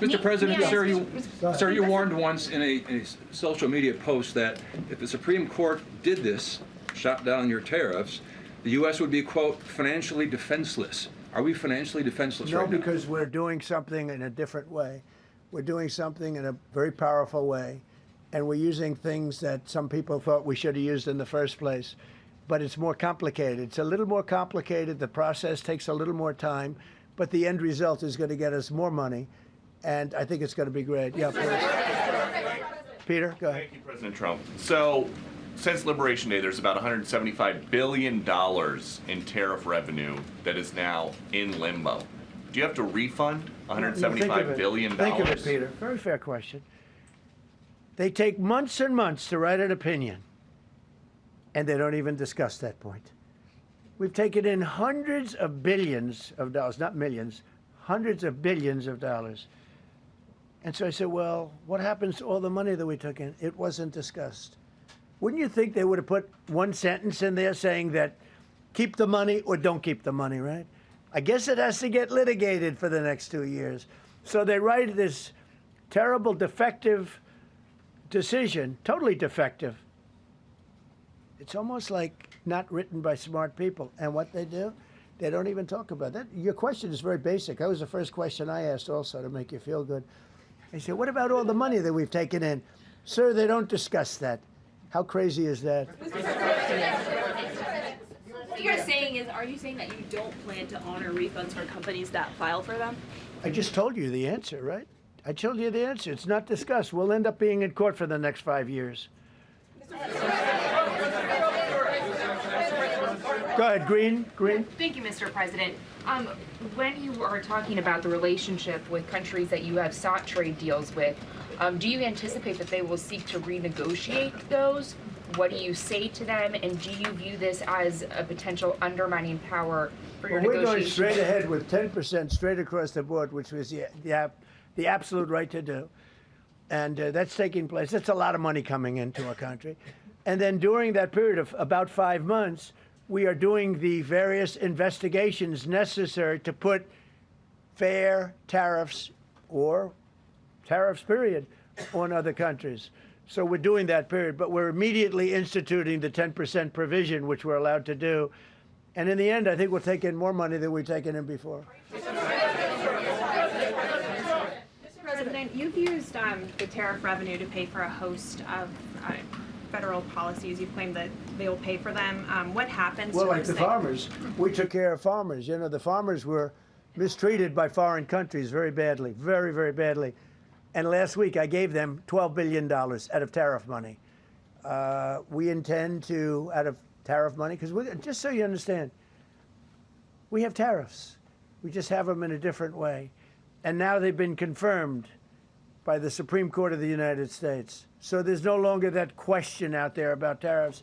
Mr. President, sir, you warned once in a social media post that if the Supreme Court did this, shot down your tariffs, the U.S. would be, quote, financially defenseless. Are we financially defenseless right now? No, because we're doing something in a different way. We're doing something in a very powerful way, and we're using things that some people thought we should have used in the first place. But it's more complicated. It's a little more complicated. The process takes a little more time, but the end result is going to get us more money, and I think it's going to be great. Yeah, please. Peter, go ahead. Thank you, President Trump. So, since Liberation Day, there's about $175 billion in tariff revenue that is now in limbo. Do you have to refund $175 billion? Think of it, Peter. Very fair question. They take months and months to write an opinion, and they don't even discuss that point. We've taken in hundreds of billions of dollars, not millions, hundreds of billions of dollars. And so I said, well, what happens to all the money that we took in? It wasn't discussed. Wouldn't you think they would have put one sentence in there saying that keep the money or don't keep the money, right? I guess it has to get litigated for the next 2 years. So they write this terrible, defective decision, totally defective. It's almost like not written by smart people. And what they do, they don't even talk about that. Your question is very basic. That was the first question I asked also to make you feel good. I said, what about all the money that we've taken in? Sir, they don't discuss that. How crazy is that? What you're saying is, are you saying that you don't plan to honor refunds for companies that file for them? I just told you the answer, right? I told you the answer. It's not discussed. We'll end up being in court for the next 5 years. Go ahead, Green. Thank you, Mr. President. When you are talking about the relationship with countries that you have sought trade deals with, do you anticipate that they will seek to renegotiate those? What do you say to them? And do you view this as a potential undermining power for your We're negotiations? going straight ahead with 10% straight across the board, which was the absolute right to do. And that's taking place. That's a lot of money coming into our country. And then during that period of about 5 months, we are doing the various investigations necessary to put fair tariffs or tariffs, period, on other countries. So we're doing that period, but we're immediately instituting the 10% provision, which we're allowed to do. And in the end, I think we'll take in more money than we've taken in before. Mr. President, you've used the tariff revenue to pay for a host of federal policies. You claim that they will pay for them. What happens Well, to like those the things? farmers, we took care of farmers. You know, the farmers were mistreated by foreign countries very badly, very, very badly. And last week I gave them $12 billion out of tariff money. We intend to, out of tariff money, because just so you understand, we have tariffs. We just have them in a different way. And now they've been confirmed by the Supreme Court of the United States. So there's no longer that question out there about tariffs.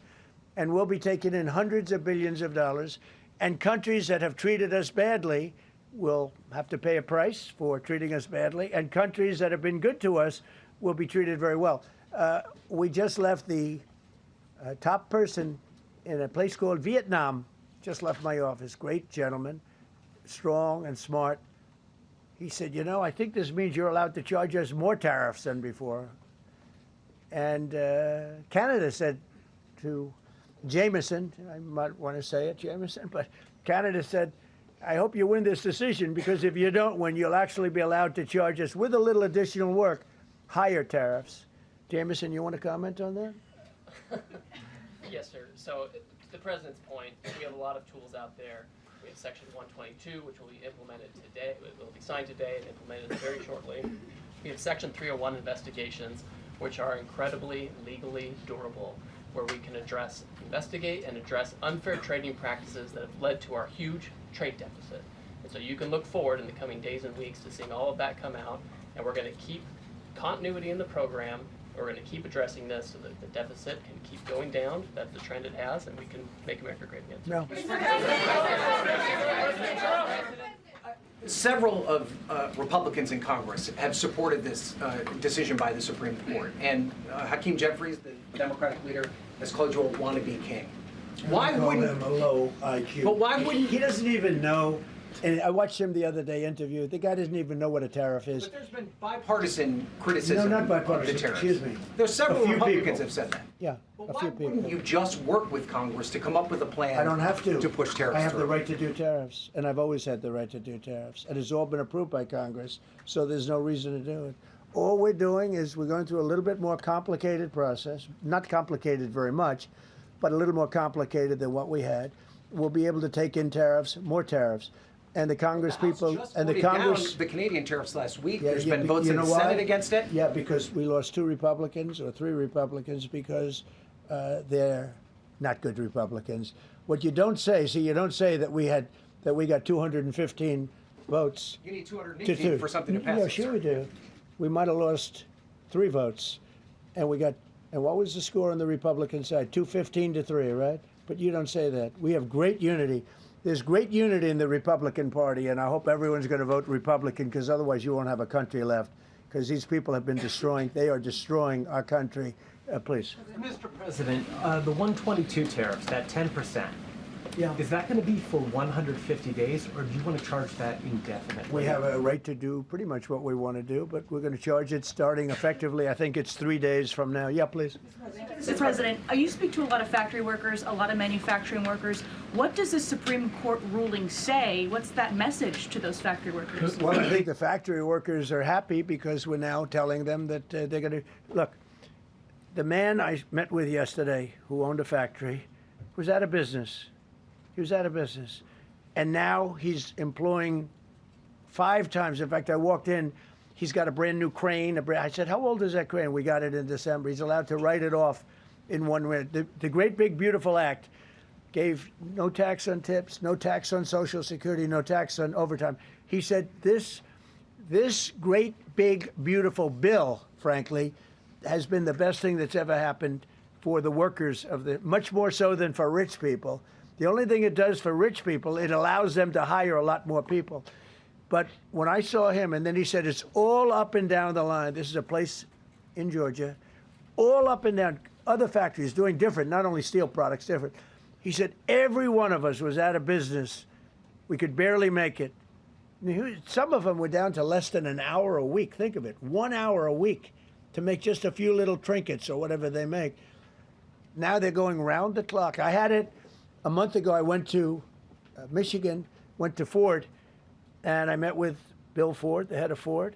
And we'll be taking in hundreds of billions of dollars. And countries that have treated us badly will have to pay a price for treating us badly. And countries that have been good to us will be treated very well. We just left the top person in a place called Vietnam, just left my office. Great gentleman, strong and smart. He said, you know, I think this means you're allowed to charge us more tariffs than before. And Canada said to Jameson, I might want to say it, Jameson, but Canada said, I hope you win this decision, because if you don't win, you'll actually be allowed to charge us, with a little additional work, higher tariffs. Jameson, you want to comment on that? Yes, sir. So, to the President's point, we have a lot of tools out there. We have Section 122, which will be implemented today. It will be signed today and implemented very shortly. We have Section 301 investigations, which are incredibly legally durable, where we can investigate and address unfair trading practices that have led to our huge trade deficit. And so you can look forward in the coming days and weeks to seeing all of that come out, and we're going to keep continuity in the program. We're going to keep addressing this so that the deficit can keep going down. That's the trend it has, and we can make America great again. No. Several of Republicans in Congress have supported this decision by the Supreme Court, and Hakeem Jeffries, the Democratic leader, has called you a wannabe king. Why wouldn't him a low IQ? But why wouldn't he doesn't even know? And I watched him the other day interview. The guy doesn't even know what a tariff is. But there's been bipartisan criticism No, not bipartisan. of the tariffs. Excuse me. There's several A few Republicans people. have said that. Yeah, But a why few people. wouldn't you just work with Congress to come up with a plan? I don't have to. push tariffs. I have the through? right to do tariffs, and I've always had the right to do tariffs. And it's all been approved by Congress, so there's no reason to do it. All we're doing is we're going through a little bit more complicated process, not complicated very much, but a little more complicated than what we had. We'll be able to take in tariffs, more tariffs. And the Congress people and the Congress. The Canadian tariffs last week. Yeah, There's been votes in the why? Senate against it. Yeah, because we lost 2 Republicans or 3 Republicans because they're not good Republicans. What you don't say, you don't say that we got 215 votes. You need 218 for something to pass. Yeah, sure we do. We might have lost 3 votes, and we got. And what was the score on the Republican side? 215 to 3, right? But you don't say that. We have great unity. There's great unity in the Republican Party, and I hope everyone's going to vote Republican, because otherwise you won't have a country left, because these people have been they are destroying our country. Please. Mr. President, the 122 tariffs, that 10%, yeah. Is that going to be for 150 days, or do you want to charge that indefinitely? We have a right to do pretty much what we want to do, but we're going to charge it starting effectively, I think it's 3 days from now. Yeah, please. Mr. President, you speak to a lot of factory workers, a lot of manufacturing workers. What does the Supreme Court ruling say? What's that message to those factory workers? Well, I think the factory workers are happy because we're now telling them that they're going to look. the man I met with yesterday who owned a factory was out of business. He was out of business. And now he's employing 5 times. In fact, I walked in, he's got a brand new crane. I said, how old is that crane? We got it in December. He's allowed to write it off in 1 minute. The Great Big Beautiful Act gave no tax on tips, no tax on Social Security, no tax on overtime. He said this great big beautiful bill, frankly, has been the best thing that's ever happened for the workers of the, much more so than for rich people. The only thing it does for rich people, it allows them to hire a lot more people. But when I saw him, and then he said, it's all up and down the line. This is a place in Georgia, all up and down, other factories doing different, not only steel products, different. He said, every one of us was out of business. We could barely make it. Some of them were down to less than an hour a week. Think of it, 1 hour a week to make just a few little trinkets or whatever they make. Now they're going round the clock. I had it a month ago. I went to Michigan, went to Ford, and I met with Bill Ford, the head of Ford,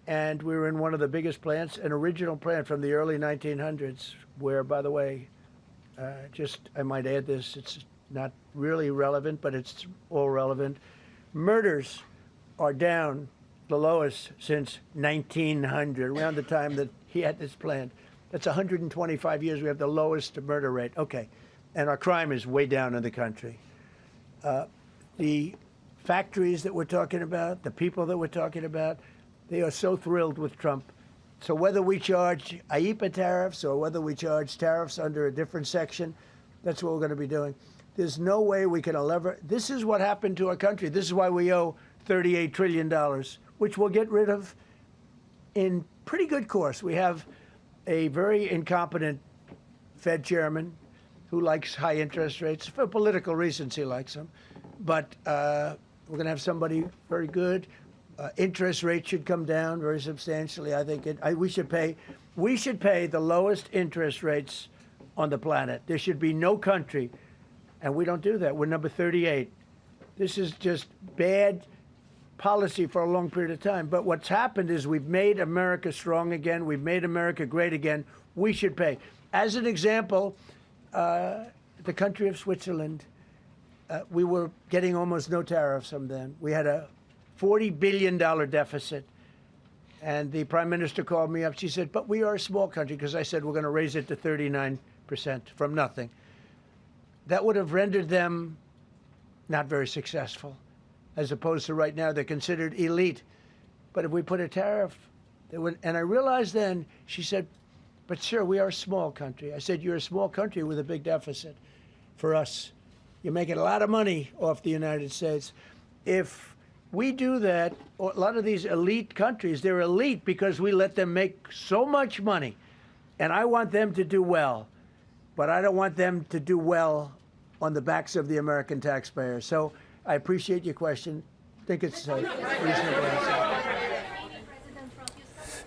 and we were in one of the biggest plants, an original plant from the early 1900s, where, by the way, I might add this, it's not really relevant, but it's all relevant. Murders are down the lowest since 1900, around the time that he had this plant. That's 125 years. We have the lowest murder rate. Okay. And our crime is way down in the country. The factories that we're talking about, the people that we're talking about, they are so thrilled with Trump. So whether we charge IEEPA tariffs or whether we charge tariffs under a different section, that's what we're going to be doing. There's no way we can lever. This is what happened to our country. This is why we owe $38 trillion, which we'll get rid of in pretty good course. We have a very incompetent Fed chairman who likes high interest rates. For political reasons, he likes them. But we're going to have somebody very good. Interest rates should come down very substantially. I think we should pay the lowest interest rates on the planet. There should be no country, and we don't do that. We're number 38. This is just bad policy for a long period of time. But what's happened is we've made America strong again. We've made America great again. We should pay. As an example, the country of Switzerland, we were getting almost no tariffs from them. We had a $40 billion deficit. And the prime minister called me up. She said, but we are a small country, because I said we're going to raise it to 39% from nothing. That would have rendered them not very successful, as opposed to right now they're considered elite. But if we put a tariff, they would, and I realized then, she said, but sir, we are a small country. I said, you're a small country with a big deficit. For us, you're making a lot of money off the United States. If we do that, a lot of these elite countries, they're elite because we let them make so much money. And I want them to do well, but I don't want them to do well on the backs of the American taxpayer. So I appreciate your question. I think it's a reasonable answer.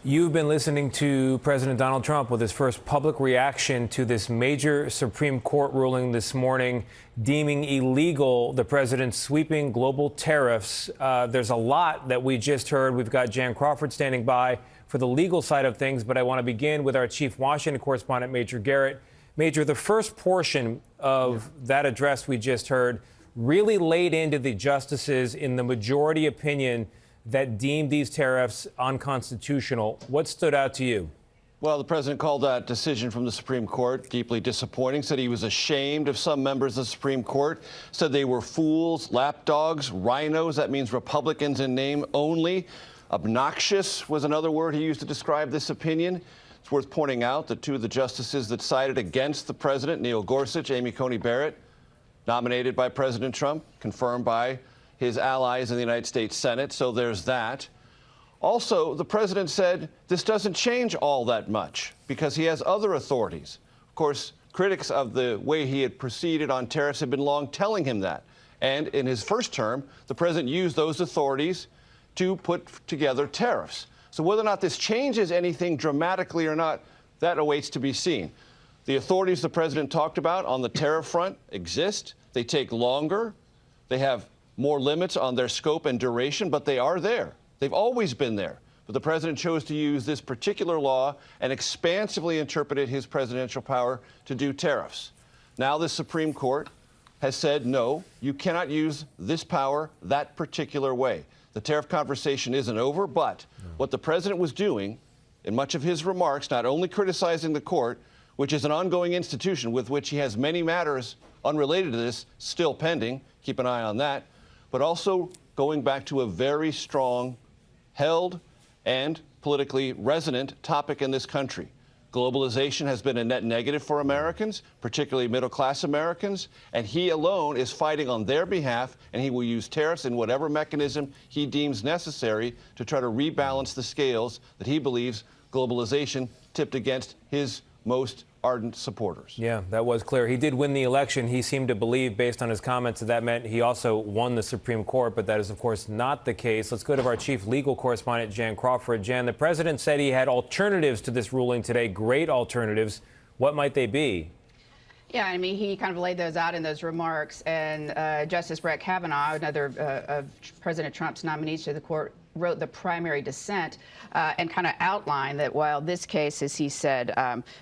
You've been listening to President Donald Trump with his first public reaction to this major Supreme Court ruling this morning, deeming illegal the president's sweeping global tariffs. There's a lot that we just heard. We've got Jan Crawford standing by for the legal side of things, but I want to begin with our chief Washington correspondent, Major Garrett. Major, the first portion of that address we just heard really laid into the justices in the majority opinion that deemed these tariffs unconstitutional. What stood out to you? Well, the president called that decision from the Supreme Court deeply disappointing, said he was ashamed of some members of the Supreme Court, said they were fools, lapdogs, rhinos. That means Republicans in name only. Obnoxious was another word he used to describe this opinion. It's worth pointing out that two of the justices that sided against the president, Neil Gorsuch, Amy Coney Barrett, nominated by President Trump, confirmed by his allies in the United States Senate, so there's that. Also, the president said this doesn't change all that much because he has other authorities. Of course, critics of the way he had proceeded on tariffs have been long telling him that. And in his first term, the president used those authorities to put together tariffs. So whether or not this changes anything dramatically or not, that awaits to be seen. The authorities the president talked about on the tariff front exist. They take longer. They have more limits on their scope and duration, but they are there. They've always been there. But the president chose to use this particular law and expansively interpreted his presidential power to do tariffs. Now the Supreme Court has said, no, you cannot use this power that particular way. The tariff conversation isn't over, but what the president was doing in much of his remarks, not only criticizing the court, which is an ongoing institution with which he has many matters unrelated to this still pending, keep an eye on that, but also going back to a very strong, held, and politically resonant topic in this country. Globalization has been a net negative for Americans, particularly middle-class Americans, and he alone is fighting on their behalf, and he will use tariffs in whatever mechanism he deems necessary to try to rebalance the scales that he believes globalization tipped against his most ardent supporters. Yeah, that was clear. He did win the election. He seemed to believe, based on his comments, that meant he also won the Supreme Court, but that is, of course, not the case. Let's go to our chief legal correspondent, Jan Crawford. Jan, the president said he had alternatives to this ruling today, great alternatives. What might they be? Yeah, I mean, he kind of laid those out in those remarks, and Justice Brett Kavanaugh, another of President Trump's nominees to the court, wrote the primary dissent and kind of outlined that while this case, as he said,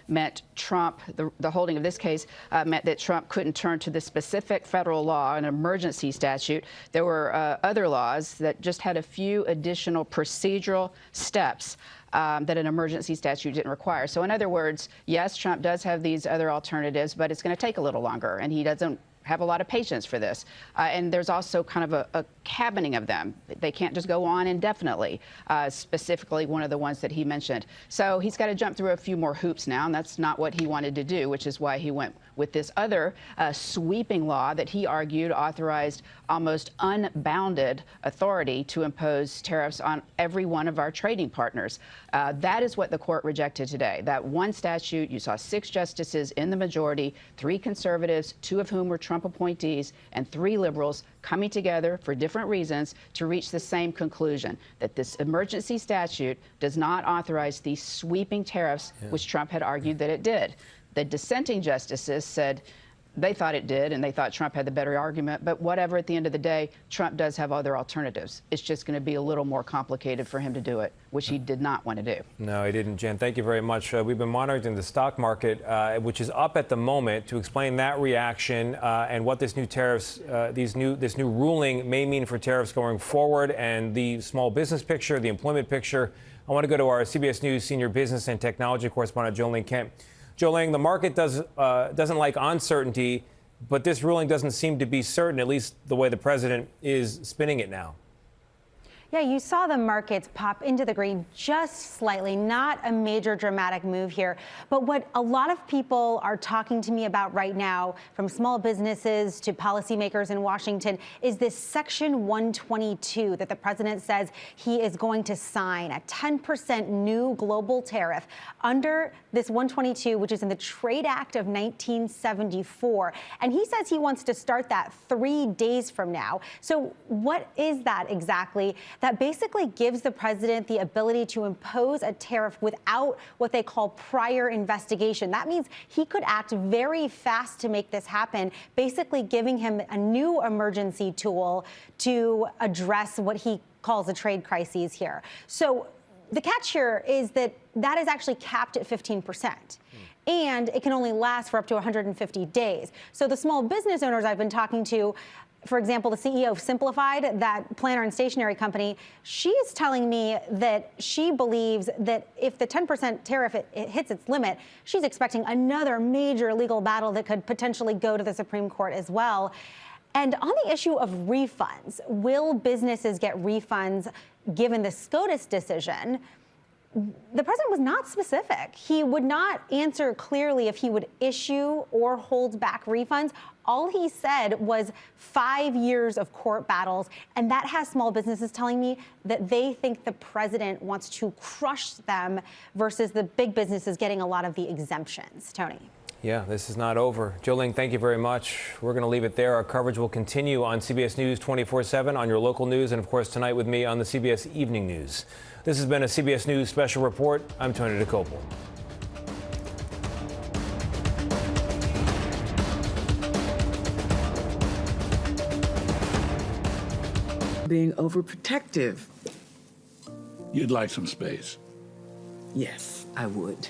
meant Trump, the holding of this case meant that Trump couldn't turn to the specific federal law, an emergency statute. There were other laws that just had a few additional procedural steps that an emergency statute didn't require. So in other words, yes, Trump does have these other alternatives, but it's going to take a little longer, and he doesn't have a lot of patience for this. And there's also kind of a cabining of them. They can't just go on indefinitely, specifically one of the ones that he mentioned. So he's got to jump through a few more hoops now, and that's not what he wanted to do, which is why he went with this other sweeping law that he argued authorized almost unbounded authority to impose tariffs on every one of our trading partners. That is what the court rejected today. That one statute, you saw 6 justices in the majority, 3 conservatives, 2 of whom were Trump appointees, and 3 liberals coming together for different reasons to reach the same conclusion, that this emergency statute does not authorize these sweeping tariffs, which Trump had argued that it did. The dissenting justices said they thought it did, and they thought Trump had the better argument. But whatever, at the end of the day, Trump does have other alternatives. It's just going to be a little more complicated for him to do it, which he did not want to do. No, he didn't, Jen. Thank you very much. We've been monitoring the stock market, which is up at the moment. To explain that reaction and what this new tariffs, this new ruling may mean for tariffs going forward, and the small business picture, the employment picture, I want to go to our CBS News senior business and technology correspondent, Jolene Kemp. Jolene, the market doesn't like uncertainty, but this ruling doesn't seem to be certain, at least the way the president is spinning it now. Yeah, you saw the markets pop into the green just slightly, not a major dramatic move here. But what a lot of people are talking to me about right now, from small businesses to policymakers in Washington, is this Section 122 that the president says he is going to sign, a 10% new global tariff under this 122, which is in the Trade Act of 1974. And he says he wants to start that 3 days from now. So what is that exactly? That basically gives the president the ability to impose a tariff without what they call prior investigation. That means he could act very fast to make this happen, basically giving him a new emergency tool to address what he calls a trade crisis here. So the catch here is that that is actually capped at 15%. And it can only last for up to 150 days. So the small business owners I've been talking to, for example, the CEO of Simplified, that planner and stationery company, she is telling me that she believes that if the 10% tariff it hits its limit, she's expecting another major legal battle that could potentially go to the Supreme Court as well. And on the issue of refunds, will businesses get refunds given the SCOTUS decision? The president was not specific. He would not answer clearly if he would issue or hold back refunds. All he said was 5 years of court battles, and that has small businesses telling me that they think the president wants to crush them versus the big businesses getting a lot of the exemptions. Tony. Yeah, this is not over. Jolene, thank you very much. We're going to leave it there. Our coverage will continue on CBS News 24/7, on your local news, and of course tonight with me on the CBS Evening News. This has been a CBS News Special Report. I'm Tony DeCopel. Being overprotective. you'd like some space. Yes, I would.